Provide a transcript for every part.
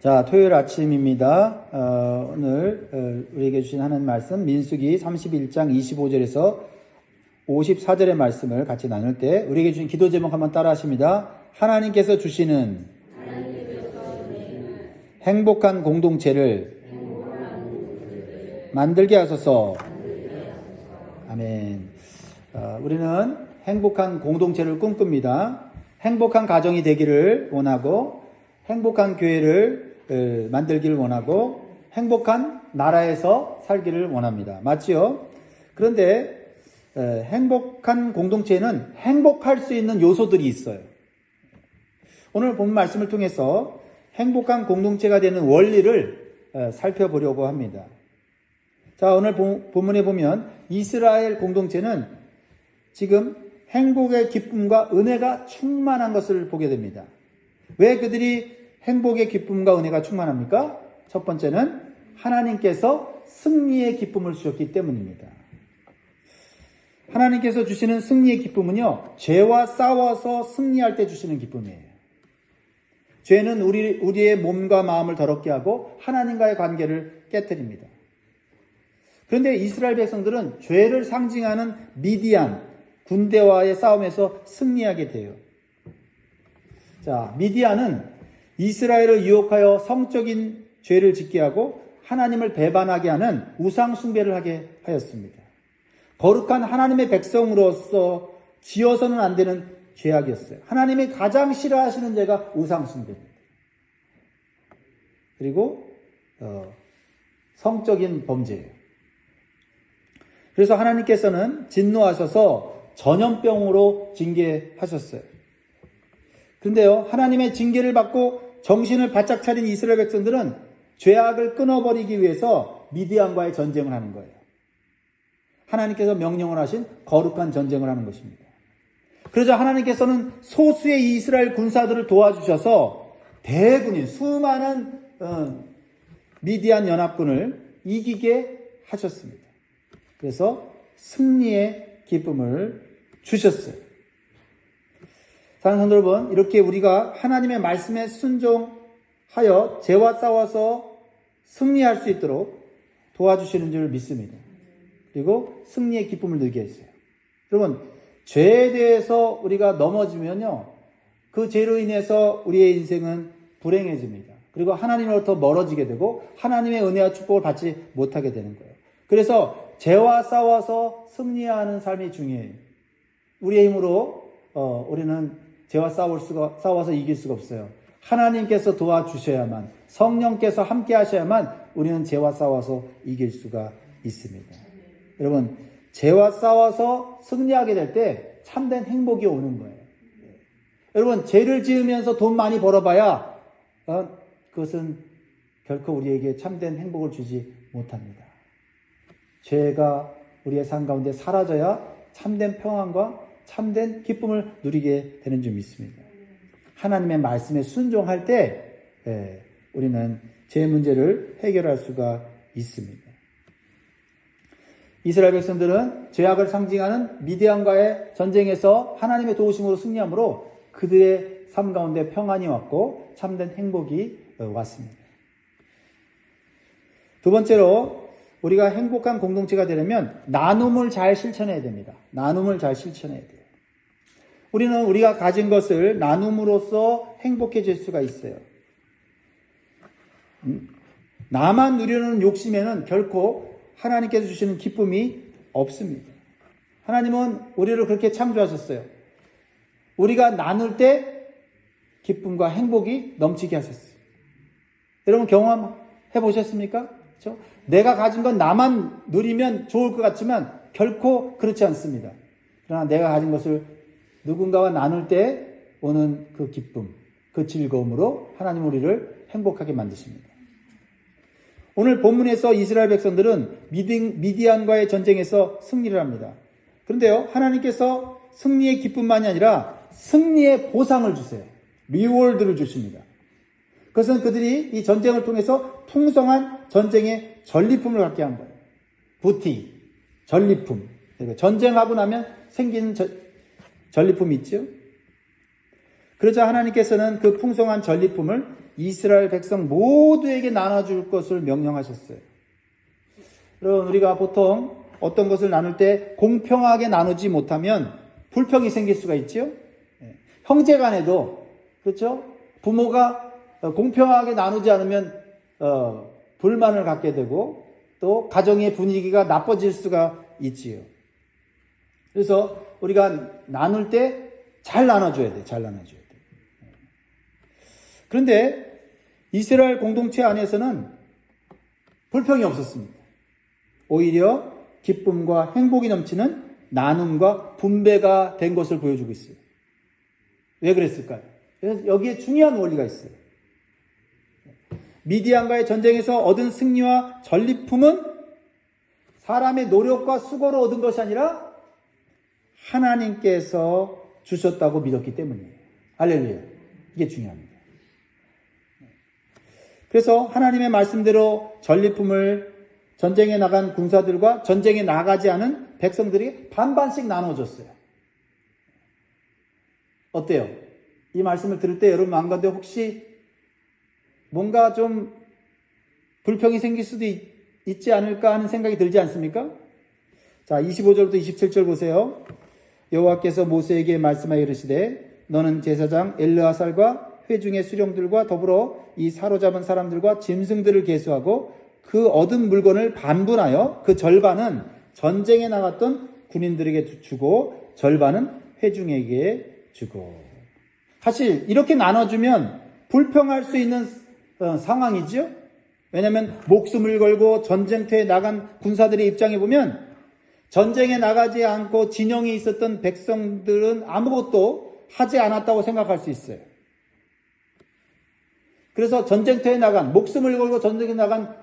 자, 토요일 아침입니다. 오늘 우리에게 주신 하나님 말씀 민수기 31장 25절에서 54절의 말씀을 같이 나눌 때 우리에게 주신 기도 제목 한번 따라 하십니다. 하나님께서 주시는 행복한 공동체를 만들게 하소서. 아멘. 우리는 행복한 공동체를 꿈꿉니다. 행복한 가정이 되기를 원하고 행복한 교회를 만들기를 원하고 행복한 나라에서 살기를 원합니다. 맞지요? 그런데 행복한 공동체에는 행복할 수 있는 요소들이 있어요. 오늘 본 말씀을 통해서 행복한 공동체가 되는 원리를 살펴보려고 합니다. 자, 오늘 본문에 보면 이스라엘 공동체는 지금 행복의 기쁨과 은혜가 충만한 것을 보게 됩니다. 왜 그들이 행복의 기쁨과 은혜가 충만합니까? 첫 번째는 하나님께서 승리의 기쁨을 주셨기 때문입니다. 하나님께서 주시는 승리의 기쁨은요, 죄와 싸워서 승리할 때 주시는 기쁨이에요. 죄는 우리의 몸과 마음을 더럽게 하고 하나님과의 관계를 깨뜨립니다. 그런데 이스라엘 백성들은 죄를 상징하는 미디안, 군대와의 싸움에서 승리하게 돼요. 자, 미디안은 이스라엘을 유혹하여 성적인 죄를 짓게 하고 하나님을 배반하게 하는 우상 숭배를 하게 하였습니다. 거룩한 하나님의 백성으로서 지어서는 안 되는 죄악이었어요. 하나님이 가장 싫어하시는 죄가 우상 숭배입니다. 그리고 성적인 범죄예요. 그래서 하나님께서는 진노하셔서 전염병으로 징계하셨어요. 그런데요, 하나님의 징계를 받고 정신을 바짝 차린 이스라엘 백성들은 죄악을 끊어버리기 위해서 미디안과의 전쟁을 하는 거예요. 하나님께서 명령을 하신 거룩한 전쟁을 하는 것입니다. 그러자 하나님께서는 소수의 이스라엘 군사들을 도와주셔서 대군인 수많은 미디안 연합군을 이기게 하셨습니다. 그래서 승리의 기쁨을 주셨어요. 사랑하는 성도 여러분, 이렇게 우리가 하나님의 말씀에 순종하여 죄와 싸워서 승리할 수 있도록 도와주시는 줄 믿습니다. 그리고 승리의 기쁨을 누리게 했어요. 여러분, 죄에 대해서 우리가 넘어지면요, 그 죄로 인해서 우리의 인생은 불행해집니다. 그리고 하나님으로부터 멀어지게 되고 하나님의 은혜와 축복을 받지 못하게 되는 거예요. 그래서 죄와 싸워서 승리하는 삶이 중요해요. 우리의 힘으로 우리는 죄와 싸워서 이길 수가 없어요. 하나님께서 도와주셔야만, 성령께서 함께 하셔야만 우리는 죄와 싸워서 이길 수가 있습니다. 여러분, 죄와 싸워서 승리하게 될 때 참된 행복이 오는 거예요. 여러분, 죄를 지으면서 돈 많이 벌어봐야 그것은 결코 우리에게 참된 행복을 주지 못합니다. 죄가 우리의 삶 가운데 사라져야 참된 평안과 참된 기쁨을 누리게 되는 줄 믿습니다. 하나님의 말씀에 순종할 때 우리는 죄 문제를 해결할 수가 있습니다. 이스라엘 백성들은 죄악을 상징하는 미디안과의 전쟁에서 하나님의 도우심으로 승리함으로 그들의 삶 가운데 평안이 왔고 참된 행복이 왔습니다. 두 번째로 우리가 행복한 공동체가 되려면 나눔을 잘 실천해야 됩니다. 나눔을 잘 실천해야 돼요. 우리는 우리가 가진 것을 나눔으로써 행복해질 수가 있어요. 나만 누리는 욕심에는 결코 하나님께서 주시는 기쁨이 없습니다. 하나님은 우리를 그렇게 창조하셨어요. 우리가 나눌 때 기쁨과 행복이 넘치게 하셨어요. 여러분 경험해 보셨습니까? 그렇죠? 내가 가진 건 나만 누리면 좋을 것 같지만 결코 그렇지 않습니다. 그러나 내가 가진 것을 누군가와 나눌 때 오는 그 기쁨, 그 즐거움으로 하나님 우리를 행복하게 만드십니다. 오늘 본문에서 이스라엘 백성들은 미디안과의 전쟁에서 승리를 합니다. 그런데요, 하나님께서 승리의 기쁨만이 아니라 승리의 보상을 주세요. 리워드를 주십니다. 그것은 그들이 이 전쟁을 통해서 풍성한 전쟁의 전리품을 갖게 한 거예요. 부티, 전리품. 전쟁하고 나면 생기는 전리품이 있죠. 그러자 하나님께서는 그 풍성한 전리품을 이스라엘 백성 모두에게 나눠줄 것을 명령하셨어요. 여러분, 우리가 보통 어떤 것을 나눌 때 공평하게 나누지 못하면 불평이 생길 수가 있죠. 형제 간에도 그렇죠. 부모가 공평하게 나누지 않으면 불만을 갖게 되고 또 가정의 분위기가 나빠질 수가 있지요. 그래서 우리가 나눌 때 잘 나눠줘야 돼. 잘 나눠줘야 돼. 그런데 이스라엘 공동체 안에서는 불평이 없었습니다. 오히려 기쁨과 행복이 넘치는 나눔과 분배가 된 것을 보여주고 있어요. 왜 그랬을까요? 여기에 중요한 원리가 있어요. 미디안과의 전쟁에서 얻은 승리와 전리품은 사람의 노력과 수고로 얻은 것이 아니라 하나님께서 주셨다고 믿었기 때문이에요. 할렐루야. 이게 중요합니다. 그래서 하나님의 말씀대로 전리품을 전쟁에 나간 군사들과 전쟁에 나가지 않은 백성들이 반반씩 나눠줬어요. 어때요? 이 말씀을 들을 때 여러분 마음 가운데 혹시 뭔가 좀 불평이 생길 수도 있지 않을까 하는 생각이 들지 않습니까? 자, 25절부터 27절 보세요. 여호와께서 모세에게 말씀하여 이르시되 너는 제사장 엘르아살과 회중의 수령들과 더불어 이 사로잡은 사람들과 짐승들을 계수하고 그 얻은 물건을 반분하여 그 절반은 전쟁에 나갔던 군인들에게 주고 절반은 회중에게 주고. 사실 이렇게 나눠주면 불평할 수 있는 상황이죠. 왜냐하면 목숨을 걸고 전쟁터에 나간 군사들의 입장에 보면 전쟁에 나가지 않고 진영에 있었던 백성들은 아무것도 하지 않았다고 생각할 수 있어요. 그래서 전쟁터에 나간, 목숨을 걸고 전쟁에 나간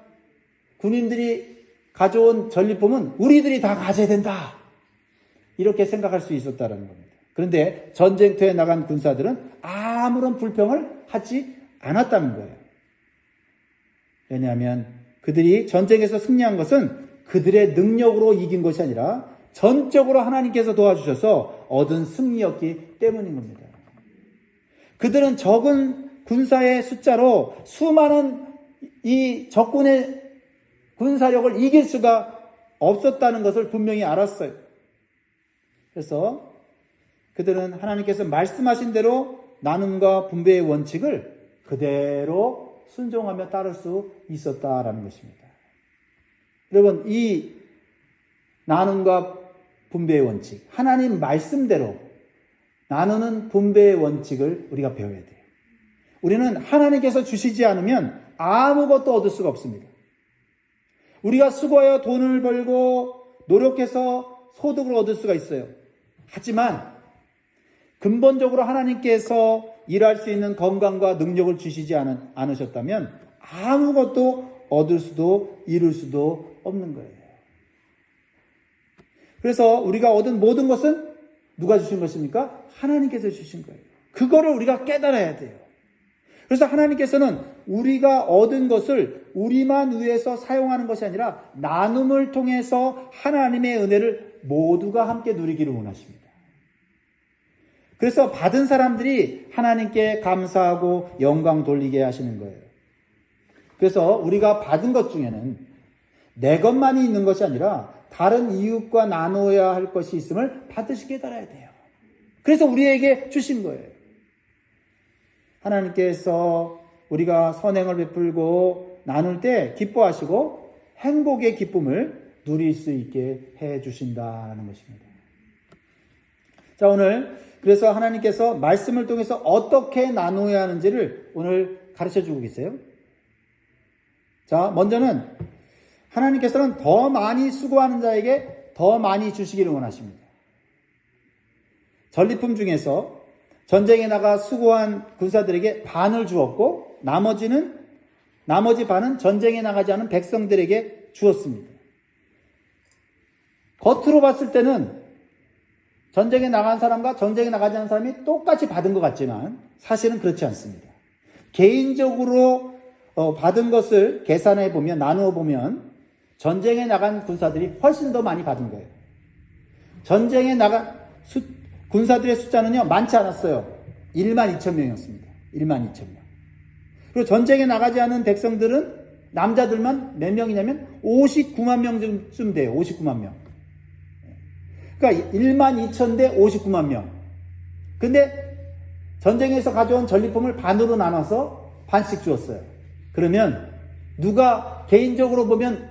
군인들이 가져온 전리품은 우리들이 다 가져야 된다. 이렇게 생각할 수 있었다는 겁니다. 그런데 전쟁터에 나간 군사들은 아무런 불평을 하지 않았다는 거예요. 왜냐하면 그들이 전쟁에서 승리한 것은 그들의 능력으로 이긴 것이 아니라 전적으로 하나님께서 도와주셔서 얻은 승리였기 때문인 겁니다. 그들은 적은 군사의 숫자로 수많은 이 적군의 군사력을 이길 수가 없었다는 것을 분명히 알았어요. 그래서 그들은 하나님께서 말씀하신 대로 나눔과 분배의 원칙을 그대로 순종하며 따를 수 있었다라는 것입니다. 여러분, 이 나눔과 분배의 원칙, 하나님 말씀대로 나누는 분배의 원칙을 우리가 배워야 돼요. 우리는 하나님께서 주시지 않으면 아무것도 얻을 수가 없습니다. 우리가 수고하여 돈을 벌고 노력해서 소득을 얻을 수가 있어요. 하지만 근본적으로 하나님께서 일할 수 있는 건강과 능력을 주시지 않으셨다면 아무것도 얻을 수도 이룰 수도 없는 거예요. 그래서 우리가 얻은 모든 것은 누가 주신 것입니까? 하나님께서 주신 거예요. 그거를 우리가 깨달아야 돼요. 그래서 하나님께서는 우리가 얻은 것을 우리만 위해서 사용하는 것이 아니라 나눔을 통해서 하나님의 은혜를 모두가 함께 누리기를 원하십니다. 그래서 받은 사람들이 하나님께 감사하고 영광 돌리게 하시는 거예요. 그래서 우리가 받은 것 중에는 내 것만이 있는 것이 아니라 다른 이웃과 나눠야 할 것이 있음을 반드시 깨달아야 돼요. 그래서 우리에게 주신 거예요. 하나님께서 우리가 선행을 베풀고 나눌 때 기뻐하시고 행복의 기쁨을 누릴 수 있게 해 주신다는 것입니다. 자, 오늘 그래서 하나님께서 말씀을 통해서 어떻게 나누어야 하는지를 오늘 가르쳐 주고 계세요. 자, 먼저는 하나님께서는 더 많이 수고하는 자에게 더 많이 주시기를 원하십니다. 전리품 중에서 전쟁에 나가 수고한 군사들에게 반을 주었고 나머지 반은 전쟁에 나가지 않은 백성들에게 주었습니다. 겉으로 봤을 때는 전쟁에 나간 사람과 전쟁에 나가지 않은 사람이 똑같이 받은 것 같지만 사실은 그렇지 않습니다. 개인적으로 받은 것을 계산해 보면, 나누어 보면 전쟁에 나간 군사들이 훨씬 더 많이 받은 거예요. 전쟁에 나간 군사들의 숫자는요 많지 않았어요. 1만 2천 명이었습니다. 1만 2천 명. 그리고 전쟁에 나가지 않은 백성들은 남자들만 몇 명이냐면 59만 명쯤 돼요. 59만 명. 그러니까 1만 2천 대 59만 명. 근데 전쟁에서 가져온 전리품을 반으로 나눠서 반씩 주었어요. 그러면 누가 개인적으로 보면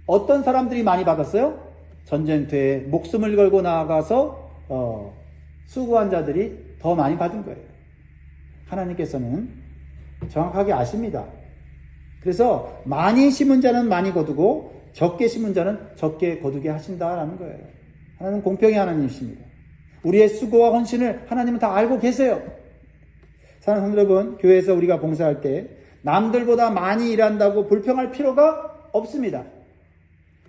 어떤 사람들이 많이 받았어요? 전쟁터에 목숨을 걸고 나아가서 수고한 자들이 더 많이 받은 거예요. 하나님께서는 정확하게 아십니다. 그래서 많이 심은 자는 많이 거두고 적게 심은 자는 적게 거두게 하신다라는 거예요. 하나님은 공평의 하나님이십니다. 우리의 수고와 헌신을 하나님은 다 알고 계세요. 사랑하는 성도 여러분, 교회에서 우리가 봉사할 때 남들보다 많이 일한다고 불평할 필요가 없습니다.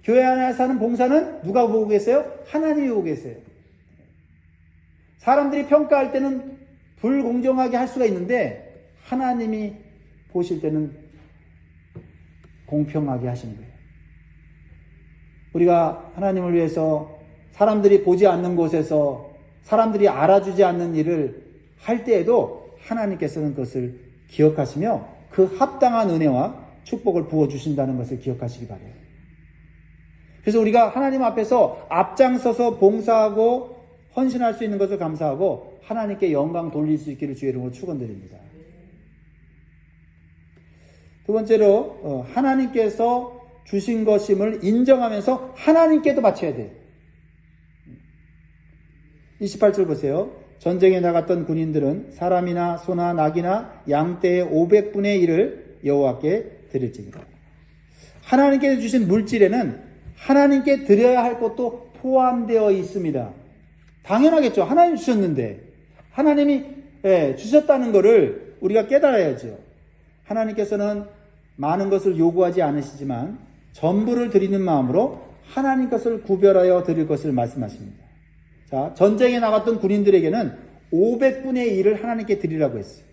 교회 안에서 하는 봉사는 누가 보고 계세요? 하나님이 보고 계세요. 사람들이 평가할 때는 불공정하게 할 수가 있는데 하나님이 보실 때는 공평하게 하시는 거예요. 우리가 하나님을 위해서 사람들이 보지 않는 곳에서 사람들이 알아주지 않는 일을 할 때에도 하나님께서는 그것을 기억하시며 그 합당한 은혜와 축복을 부어주신다는 것을 기억하시기 바라요. 그래서 우리가 하나님 앞에서 앞장서서 봉사하고 헌신할 수 있는 것을 감사하고 하나님께 영광 돌릴 수 있기를 주의 이름으로 축원드립니다. 두 번째로 하나님께서 주신 것임을 인정하면서 하나님께도 바쳐야 돼요. 28절 보세요. 전쟁에 나갔던 군인들은 사람이나 소나 낙이나 양떼의 500분의 1을 여호와께 드릴지니라. 하나님께서 주신 물질에는 하나님께 드려야 할 것도 포함되어 있습니다. 당연하겠죠. 하나님 주셨는데 하나님이 주셨다는 것을 우리가 깨달아야죠. 하나님께서는 많은 것을 요구하지 않으시지만 전부를 드리는 마음으로 하나님 것을 구별하여 드릴 것을 말씀하십니다. 자, 전쟁에 나갔던 군인들에게는 500분의 1을 하나님께 드리라고 했어요.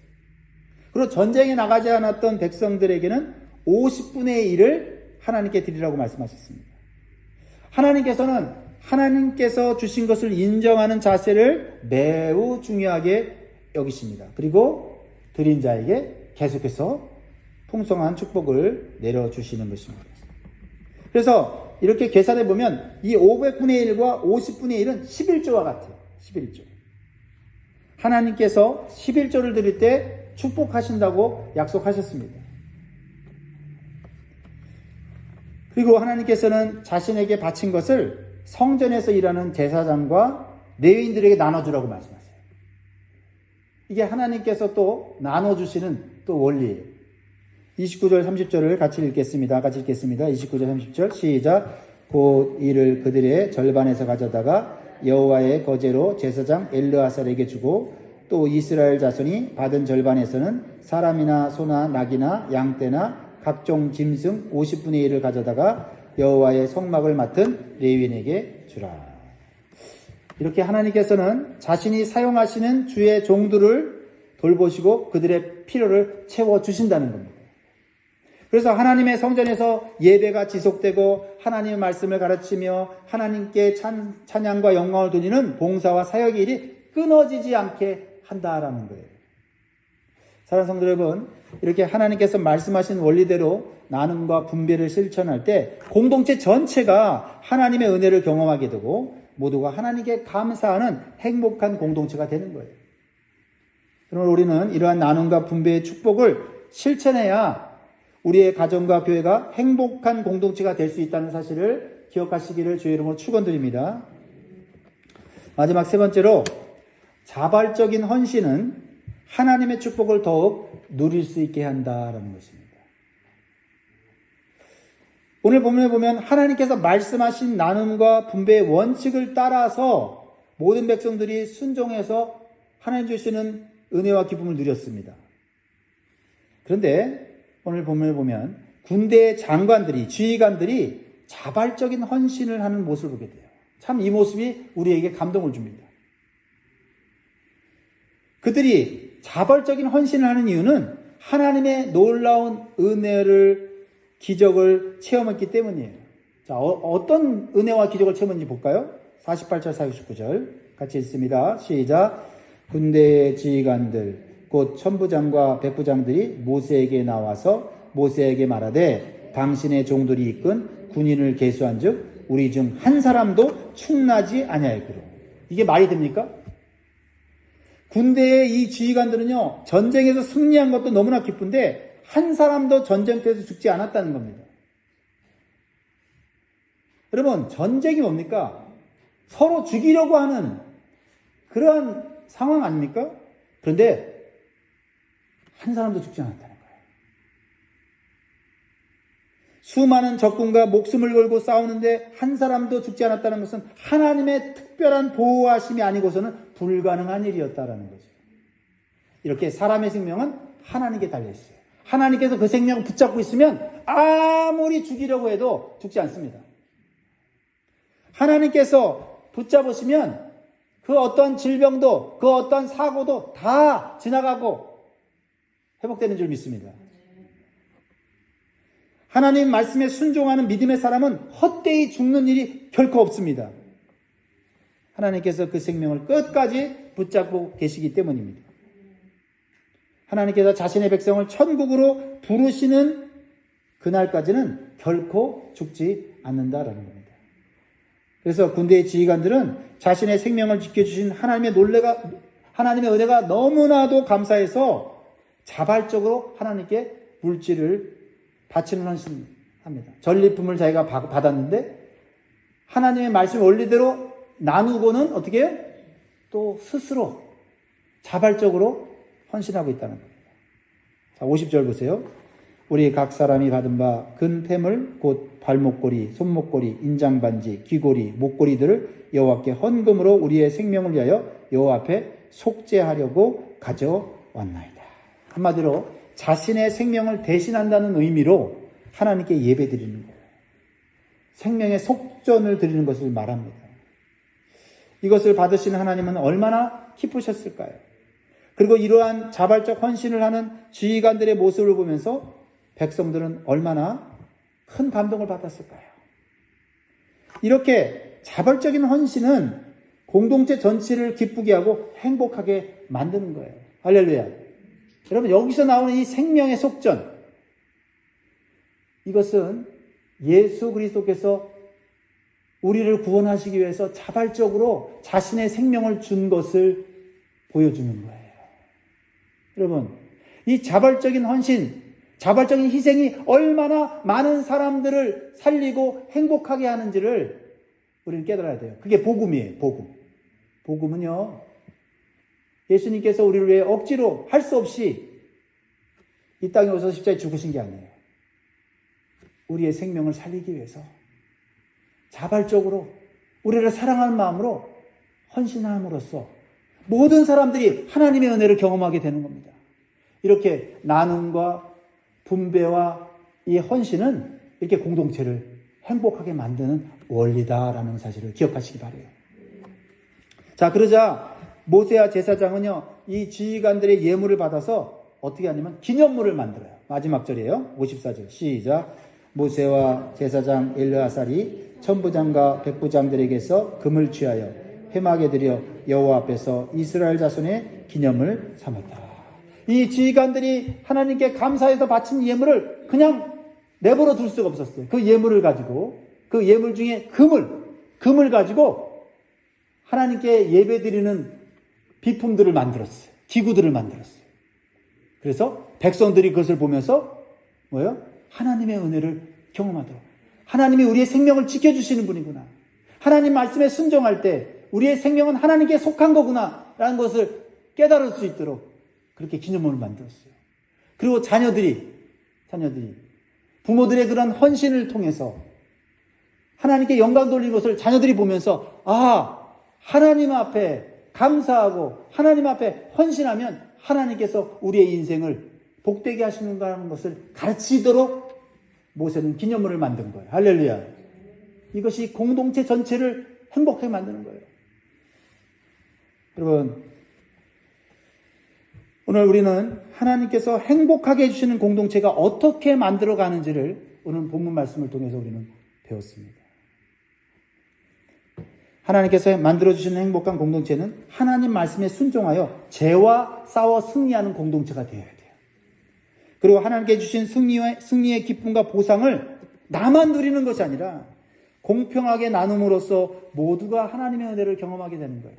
그리고 전쟁에 나가지 않았던 백성들에게는 50분의 1을 하나님께 드리라고 말씀하셨습니다. 하나님께서는 하나님께서 주신 것을 인정하는 자세를 매우 중요하게 여기십니다. 그리고 드린 자에게 계속해서 풍성한 축복을 내려주시는 것입니다. 그래서 이렇게 계산해 보면 이 500분의 1과 50분의 1은 11조와 같아요. 11조. 하나님께서 11조를 드릴 때 축복하신다고 약속하셨습니다. 그리고 하나님께서는 자신에게 바친 것을 성전에서 일하는 제사장과 레위인들에게 나눠주라고 말씀하세요. 이게 하나님께서 또 나눠주시는 또 원리예요. 29절 30절을 같이 읽겠습니다. 29절 30절 시작. 곧 이를 그들의 절반에서 가져다가 여호와의 거제로 제사장 엘르아살에게 주고 또 이스라엘 자손이 받은 절반에서는 사람이나 소나 낙이나 양떼나 각종 짐승 50분의 1을 가져다가 여호와의 성막을 맡은 레위인에게 주라. 이렇게 하나님께서는 자신이 사용하시는 주의 종들을 돌보시고 그들의 필요를 채워주신다는 겁니다. 그래서 하나님의 성전에서 예배가 지속되고 하나님의 말씀을 가르치며 하나님께 찬양과 영광을 돌리는 봉사와 사역의 일이 끊어지지 않게 한다라는 거예요. 사랑하는 성도 여러분, 이렇게 하나님께서 말씀하신 원리대로 나눔과 분배를 실천할 때 공동체 전체가 하나님의 은혜를 경험하게 되고 모두가 하나님께 감사하는 행복한 공동체가 되는 거예요. 그러면 우리는 이러한 나눔과 분배의 축복을 실천해야 우리의 가정과 교회가 행복한 공동체가 될 수 있다는 사실을 기억하시기를 주의 이름으로 축원드립니다. 마지막 세 번째로 자발적인 헌신은 하나님의 축복을 더욱 누릴 수 있게 한다라는 것입니다. 오늘 본문에 보면 하나님께서 말씀하신 나눔과 분배의 원칙을 따라서 모든 백성들이 순종해서 하나님 주시는 은혜와 기쁨을 누렸습니다. 그런데 오늘 본문을 보면 군대의 장관들이, 지휘관들이 자발적인 헌신을 하는 모습을 보게 돼요. 참 이 모습이 우리에게 감동을 줍니다. 그들이 자발적인 헌신을 하는 이유는 하나님의 놀라운 은혜를, 기적을 체험했기 때문이에요. 자, 어떤 은혜와 기적을 체험했는지 볼까요? 48절, 49절 같이 읽습니다. 시작. 군대의 지휘관들 곧 천부장과 백부장들이 모세에게 나와서 모세에게 말하되 당신의 종들이 이끈 군인을 계수한즉 우리 중 한 사람도 충나지 아니하였기로. 이게 말이 됩니까? 군대의 이 지휘관들은요, 전쟁에서 승리한 것도 너무나 기쁜데 한 사람도 전쟁터에서 죽지 않았다는 겁니다. 여러분, 전쟁이 뭡니까? 서로 죽이려고 하는 그러한 상황 아닙니까? 그런데 한 사람도 죽지 않았다는 거예요. 수많은 적군과 목숨을 걸고 싸우는데 한 사람도 죽지 않았다는 것은 하나님의 특별한 보호하심이 아니고서는 불가능한 일이었다라는 거죠. 이렇게 사람의 생명은 하나님께 달려있어요. 하나님께서 그 생명을 붙잡고 있으면 아무리 죽이려고 해도 죽지 않습니다. 하나님께서 붙잡으시면 그 어떤 질병도 그 어떤 사고도 다 지나가고 회복되는 줄 믿습니다. 하나님 말씀에 순종하는 믿음의 사람은 헛되이 죽는 일이 결코 없습니다. 하나님께서 그 생명을 끝까지 붙잡고 계시기 때문입니다. 하나님께서 자신의 백성을 천국으로 부르시는 그날까지는 결코 죽지 않는다라는 겁니다. 그래서 군대의 지휘관들은 자신의 생명을 지켜주신 하나님의 은혜가 너무나도 감사해서 자발적으로 하나님께 물질을 바치는 헌신합니다. 전리품을 자기가 받았는데 하나님의 말씀 원리대로 나누고는 어떻게 해요? 또 스스로 자발적으로 헌신하고 있다는 겁니다. 자, 50절 보세요. 우리 각 사람이 받은 바 근폐물 곧 발목걸이, 손목걸이, 인장반지, 귀걸이, 목걸이들을 여호와께 헌금으로 우리의 생명을 위하여 여호와 앞에 속죄하려고 가져왔나이다. 한마디로 자신의 생명을 대신한다는 의미로 하나님께 예배드리는 거예요. 생명의 속전을 드리는 것을 말합니다. 이것을 받으신 하나님은 얼마나 기쁘셨을까요? 그리고 이러한 자발적 헌신을 하는 지휘관들의 모습을 보면서 백성들은 얼마나 큰 감동을 받았을까요? 이렇게 자발적인 헌신은 공동체 전체를 기쁘게 하고 행복하게 만드는 거예요. 할렐루야. 여러분, 여기서 나오는 이 생명의 속전, 이것은 예수 그리스도께서 우리를 구원하시기 위해서 자발적으로 자신의 생명을 준 것을 보여주는 거예요. 여러분, 이 자발적인 헌신, 자발적인 희생이 얼마나 많은 사람들을 살리고 행복하게 하는지를 우리는 깨달아야 돼요. 그게 복음이에요, 복음. 복음은요, 예수님께서 우리를 위해 억지로 할 수 없이 이 땅에 오셔서 십자가에 죽으신 게 아니에요. 우리의 생명을 살리기 위해서 자발적으로 우리를 사랑하는 마음으로 헌신함으로써 모든 사람들이 하나님의 은혜를 경험하게 되는 겁니다. 이렇게 나눔과 분배와 이 헌신은 이렇게 공동체를 행복하게 만드는 원리다라는 사실을 기억하시기 바라요. 자, 그러자 모세와 제사장은요, 이 지휘관들의 예물을 받아서 어떻게 하냐면 기념물을 만들어요. 마지막 절이에요. 54절 시작. 모세와 제사장 엘르아살이 천부장과 백부장들에게서 금을 취하여 회막에 들여 여호와 앞에서 이스라엘 자손의 기념을 삼았다. 이 지휘관들이 하나님께 감사해서 바친 예물을 그냥 내버려 둘 수가 없었어요. 그 예물을 가지고, 그 예물 중에 금을 가지고 하나님께 예배드리는 비품들을 만들었어요. 기구들을 만들었어요. 그래서 백성들이 그것을 보면서 뭐예요? 하나님의 은혜를 경험하도록. 하나님이 우리의 생명을 지켜주시는 분이구나. 하나님 말씀에 순종할 때 우리의 생명은 하나님께 속한 거구나 라는 것을 깨달을 수 있도록 그렇게 기념물을 만들었어요. 그리고 자녀들이 부모들의 그런 헌신을 통해서 하나님께 영광 돌리는 것을 자녀들이 보면서 하나님 앞에 감사하고 하나님 앞에 헌신하면 하나님께서 우리의 인생을 복되게 하시는가라는 것을 가르치도록 모세는 기념물을 만든 거예요. 할렐루야. 이것이 공동체 전체를 행복하게 만드는 거예요. 여러분, 오늘 우리는 하나님께서 행복하게 해주시는 공동체가 어떻게 만들어가는지를 오늘 본문 말씀을 통해서 우리는 배웠습니다. 하나님께서 만들어주시는 행복한 공동체는 하나님 말씀에 순종하여 죄와 싸워 승리하는 공동체가 되어야 돼요. 그리고 하나님께 주신 승리의 기쁨과 보상을 나만 누리는 것이 아니라 공평하게 나눔으로써 모두가 하나님의 은혜를 경험하게 되는 거예요.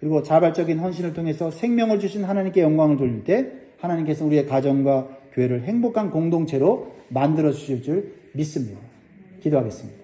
그리고 자발적인 헌신을 통해서 생명을 주신 하나님께 영광을 돌릴 때 하나님께서 우리의 가정과 교회를 행복한 공동체로 만들어 주실 줄 믿습니다. 기도하겠습니다.